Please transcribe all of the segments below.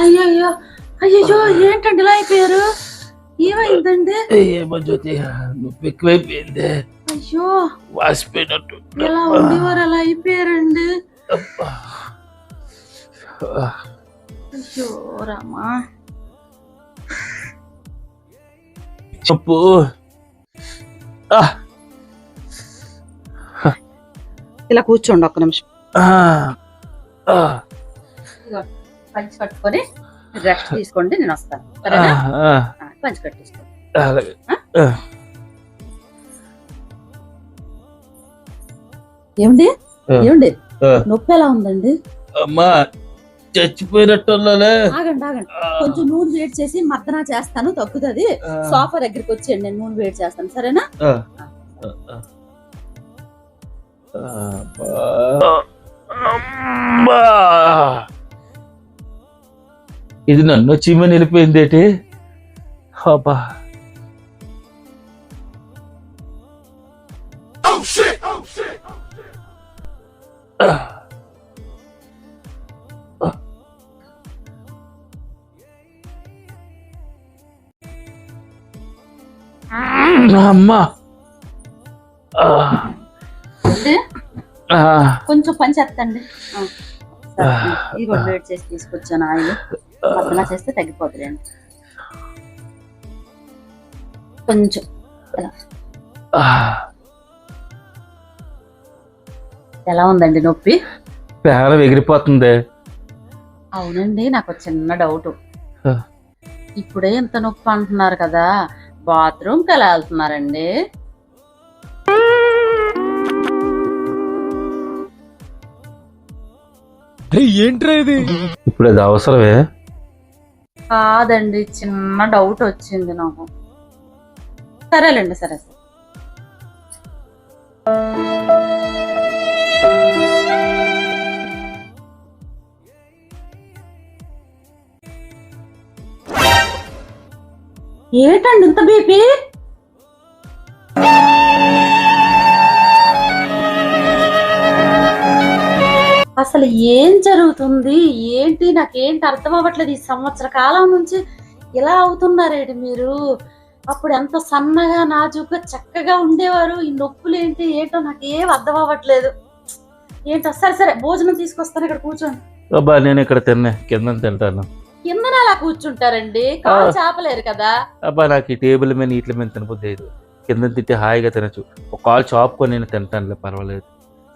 అయ్యయ్యో అయ్యయ్యో ఏంటండి ఇలా అయిపోయారు? ఏమైందండి? ఏమో జ్యోతి, నొప్పి ఎక్కువైపోయింది. అయ్యో వాసిపోయినట్టు. ఎలా ఉండేవారు అలా అయిపోయారండి? అయ్యో రామా. చెప్పు. ఇలా కూర్చోండి ఒక్క నిమిషం. పంచి కట్టుకొని రెస్ట్ తీసుకోండి, నేను వస్తాను. పంచి కట్టేసుకోండి. ఏమండి ఏమండి నొప్పి ఎలా ఉందండి? అమ్మా చచ్చిపోయినట్టు. ఆగండి ఆగండి, కొంచెం నూనె వేడి చేసి మద్దన చేస్తాను, తగ్గుతుంది. సోఫా దగ్గరికి వచ్చేయండి, నేను నూనె వేడి చేస్తాను, సరేనా? ఇది నన్ను చీమని వెళ్ళిపోయింది ఏంటి? అబ్బా అమ్మా, కొంచెం పని చేస్తండి. ఇది వేడి చేసి తీసుకొచ్చాను, ఆయిల్ మద్దన చేస్తే తగ్గిపోతుంది. కొంచెం ఎలా ఉందండి నొప్పి? పేరం ఎగిరిపోతుంది. అవునండి, నాకు చిన్న డౌట్. ఇప్పుడే ఇంత నొప్పి అంటున్నారు కదా, బాత్రూమ్కి ఎలా వెళ్తున్నారండి? ఏంట్రా ఇది? ఇప్పుడు అది అవసరమే కాదండి, చిన్న డౌట్ వచ్చింది నాకు. సరేలేండి, సరే సరే. ఏంటండి ఇంత బీపీ? అసలు ఏం జరుగుతుంది ఏంటి? నాకేంటి అర్థం అవ్వట్లేదు. ఈ సంవత్సర కాలం నుంచి ఇలా అవుతున్నారేంటి మీరు? అప్పుడు ఎంత సన్నగా నాజుగ్గా చక్కగా ఉండేవారు, ఈ నొప్పులు ఏంటి ఏంటో నాకేం అర్థం అవ్వట్లేదు. ఏంటో సరే సరే, భోజనం తీసుకొస్తాను, ఇక్కడ కూర్చోండి. అబ్బా నేను ఇక్కడ కింద తింటాను. కిందన అలా కూర్చుంటారండి, కాలు చాపలేరు కదా. అబ్బా నాకు ఈ టేబుల్ మీద ఇట్ల మీద తినబుద్ది. కింద తింటే హాయిగా తినచ్చు. ఒక కాలు చాపుకొని నేను తింటానులే, పర్వాలేదు.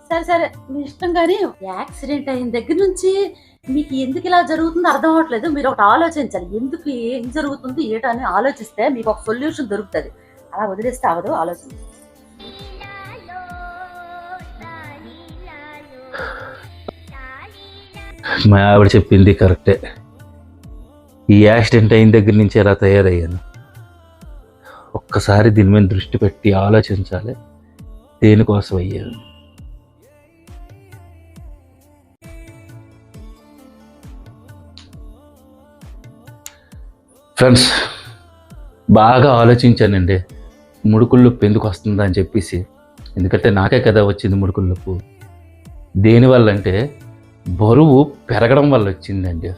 సరే సరే, మీ ఇష్టం. కానీ యాక్సిడెంట్ అయిన దగ్గర నుంచి మీకు ఎందుకు ఇలా జరుగుతుందో అర్థం అవ్వట్లేదు. మీరు ఒకటి ఆలోచించాలి, ఎందుకు ఏం జరుగుతుంది ఏటో అని ఆలోచిస్తే మీకు ఒక సొల్యూషన్ దొరుకుతుంది. అలా వదిలేస్తే అవదు, ఆలోచించండి. మా ఆవిడ చెప్పింది కరెక్టే. ఈ యాక్సిడెంట్ అయిన దగ్గర నుంచి ఎలా తయారయ్యాను. ఒక్కసారి దీని మీద దృష్టి పెట్టి ఆలోచించాలి, దేనికోసం అయ్యాను. ఫ్రెండ్స్, బాగా ఆలోచించానండి ముడుకులు నొప్పి ఎందుకు వస్తుందా అని చెప్పేసి. ఎందుకంటే నాకే కదా వచ్చింది ముడుకులు నొప్పి. దేనివల్ల అంటే బరువు పెరగడం వల్ల వచ్చిందండి.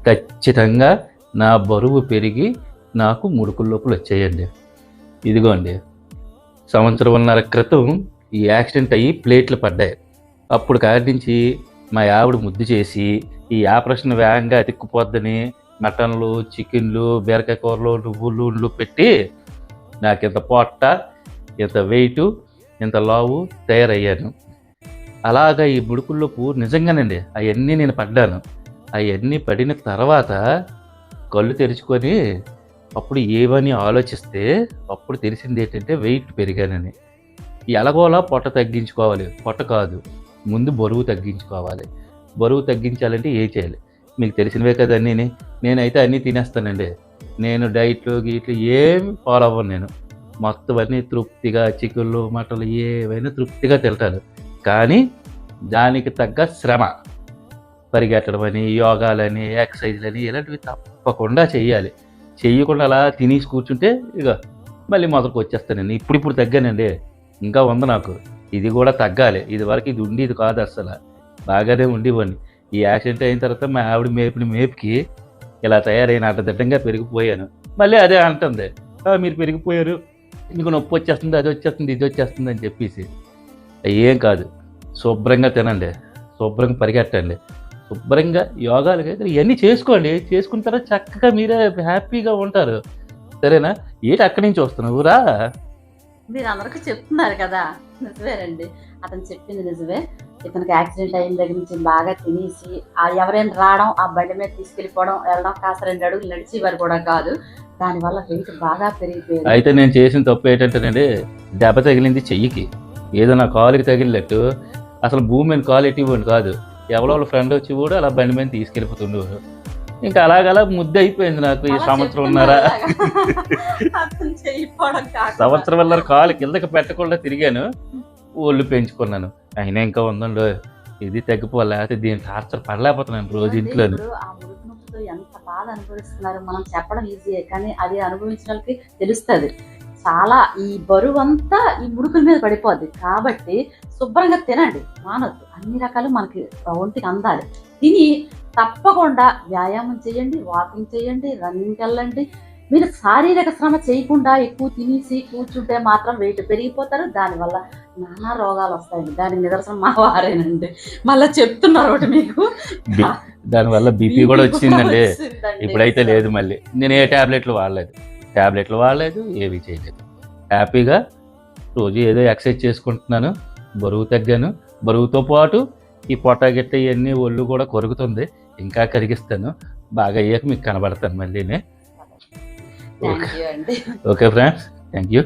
ఖచ్చితంగా నా బరువు పెరిగి నాకు ముడుకులు నొప్పులు వచ్చాయండి. ఇదిగోండి, 1.5 సంవత్సరం క్రితం ఈ యాక్సిడెంట్ అయ్యి ప్లేట్లు పడ్డాయి. అప్పుడు కాడి నుంచి మా ఆవిడ ముద్దు చేసి ఈ ఆపరేషన్ వేగంగా అతిక్కుపోద్దని మటన్లు, చికెన్లు, బీరకాయ కూరలు, నువ్వులు పెట్టి నాకు ఇంత పొట్ట, ఇంత వెయిట్, ఇంత లావు తయారయ్యాను. అలాగా ఈ ముడుకుల్లోపు నిజంగానండి అవన్నీ నేను పడ్డాను. అవన్నీ పడిన తర్వాత కళ్ళు తెరుచుకొని అప్పుడు ఏమని ఆలోచిస్తే అప్పుడు తెలిసింది ఏంటంటే వెయిట్ పెరిగానని. ఎలాగోలా పొట్ట తగ్గించుకోవాలి, పొట్ట కాదు ముందు బరువు తగ్గించుకోవాలి. బరువు తగ్గించాలంటే ఏం చేయాలి మీకు తెలిసినవే కదా. నేనైతే అన్నీ తినేస్తానండి. నేను డైట్లు గీట్లు ఏమి ఫాలో అవ్వను. నేను మొత్తం అన్నీ తృప్తిగా చికెన్లు, మటన్లు ఏవైనా తృప్తిగా తింటాను. కానీ దానికి తగ్గ శ్రమ, పరిగెట్టడం అని, యోగాలని, ఎక్సర్సైజ్లని ఇలాంటివి తప్పకుండా చెయ్యాలి. చెయ్యకుండా అలా తినేసి కూర్చుంటే ఇక మళ్ళీ మొదలుకు వచ్చేస్తానండి. ఇప్పుడు తగ్గానండి, ఇంకా ఉంది నాకు. ఇది కూడా తగ్గాలి. ఇది వరకు ఇది ఉండేది కాదు అసలు, బాగానే ఉండేవాడిని. ఈ యాక్సిడెంట్ అయిన తర్వాత మా ఆవిడ మేపిన మేపుకి ఇలా తయారైన అడ్డదిడ్డంగా పెరిగిపోయాను. మళ్ళీ అదే అంటుంది, మీరు పెరిగిపోయారు, మీకు నొప్పి వచ్చేస్తుంది, అది వచ్చేస్తుంది, ఇది వచ్చేస్తుంది అని చెప్పేసి. ఏం కాదు, శుభ్రంగా తినండి, శుభ్రంగా పరిగెట్టండి, శుభ్రంగా యోగాలు ఇవన్నీ చేసుకోండి. చేసుకున్న తర్వాత చక్కగా మీరే హ్యాపీగా ఉంటారు. సరేనా? ఏంటి అక్కడి నుంచి వస్తున్నావు రా? మీరు అందరికీ చెప్తున్నారు కదా, నిజమేనండి. అతను చెప్పింది నిజమే. ఇతనికి యాక్సిడెంట్ అయిన దగ్గర నుంచి బాగా తినేసి ఎవరైనా రావడం, ఆ బండి మీద తీసుకెళ్ళిపోవడం, వెళ్ళడం, కాస్త 2 అడుగులు నడిచి వారు కూడా కాదు. దానివల్ల వెయిట్ బాగా పెరిగిపోయింది. అయితే నేను చేసిన తప్పు ఏంటంటేనండి, దెబ్బ తగిలింది చెయ్యికి, ఏదో నా కాలుకి తగిలినట్టు అసలు భూమి మీద కాలు ఎట్టివ్వండి కాదు, ఎవరో ఫ్రెండ్ వచ్చి కూడా అలా బండి మీద తీసుకెళ్ళిపోతుండేవారు. ఇంకా అలాగలా ముద్ద అయిపోయింది నాకు ఈ సంవత్సరం ఉన్నారా. సంవత్సరం వల్ల కాలు కిందకి పెట్టకుండా తిరిగాను, ఒళ్ళు పెంచుకున్నాను. అయినా ఇంకా ఉందండి, ఇది తగ్గిపోవాలి, లేకపోతే దీని టార్చర్ పడలేకపోతున్నాను రోజు ఇంట్లో. ఆ ముడుకు నొప్పితో ఎంత బాధ అనుభవిస్తున్నారు, మనం చెప్పడం ఈజీయే, కానీ అది అనుభవించిన వాళ్ళకి తెలుస్తుంది. చాలా ఈ బరువు అంతా ఈ ముడుకుల మీద పడిపోద్ది. కాబట్టి శుభ్రంగా తినండి, మానొద్దు. అన్ని రకాలు మనకి ఒంటికి అందాలి. తిని తప్పకుండా వ్యాయామం చేయండి, వాకింగ్ చేయండి, రన్నింగ్కి వెళ్ళండి. మీరు శారీరక శ్రమ చేయకుండా ఎక్కువ తినేసి కూర్చుంటే మాత్రం వెయిట్ పెరిగిపోతారు. దానివల్ల నానా రోగాలు వస్తాయండి. దానికి నిదర్శనం మా వారేనండి. మళ్ళీ చెప్తున్నారు ఒకటి మీకు, దానివల్ల బీపీ కూడా వచ్చిందండి. ఇప్పుడైతే లేదు, మళ్ళీ నేను ఏ ట్యాబ్లెట్లు వాడలేదు, ఏవి చేయలేదు. హ్యాపీగా రోజు ఏదో ఎక్సర్సైజ్ చేసుకుంటున్నాను, బరువు తగ్గాను. బరువుతో పాటు ఈ పొట్ట గిట్ట ఇవన్నీ ఒళ్ళు కూడా కొరుకుతుంది, ఇంకా కరిగిస్తాను. బాగా అయ్యాక మీకు కనబడతాను మళ్ళీ. Okay friends, thank you.